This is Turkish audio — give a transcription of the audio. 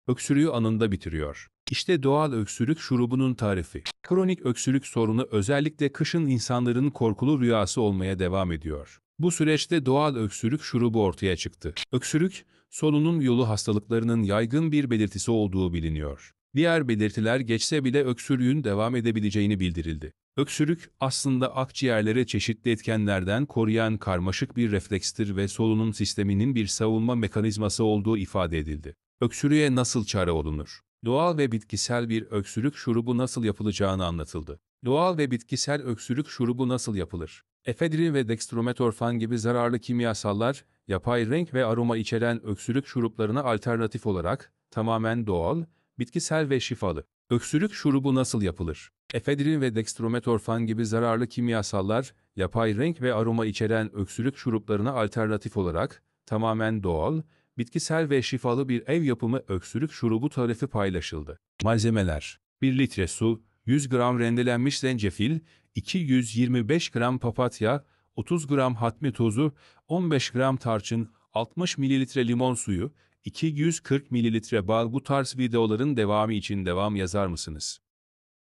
öksürüğü anında bitiriyor. İşte doğal öksürük şurubunun tarifi. Kronik öksürük sorunu özellikle kışın insanların korkulu rüyası olmaya devam ediyor. Bu süreçte doğal öksürük şurubu ortaya çıktı. Öksürük, solunum yolu hastalıklarının yaygın bir belirtisi olduğu biliniyor. Diğer belirtiler geçse bile öksürüğün devam edebileceğini bildirildi. Öksürük aslında akciğerleri çeşitli etkenlerden koruyan karmaşık bir reflekstir ve solunum sisteminin bir savunma mekanizması olduğu ifade edildi. Öksürüğe nasıl çare olunur? Doğal ve bitkisel bir öksürük şurubu nasıl yapılacağını anlatıldı. Doğal ve bitkisel öksürük şurubu nasıl yapılır? Efedrin ve dextrometorfan gibi zararlı kimyasallar, yapay renk ve aroma içeren öksürük şuruplarına alternatif olarak tamamen doğal, bitkisel ve şifalı. Öksürük şurubu nasıl yapılır? Efedrin ve dextrometorfan gibi zararlı kimyasallar, yapay renk ve aroma içeren öksürük şuruplarına alternatif olarak tamamen doğal, bitkisel ve şifalı bir ev yapımı öksürük şurubu tarifi paylaşıldı. Malzemeler: 1 litre su, 100 gram rendelenmiş zencefil, 225 gram papatya, 30 gram hatmi tozu, 15 gram tarçın, 60 mililitre limon suyu, 240 mililitre bal. Bu tarz videoların devamı için devam yazar mısınız?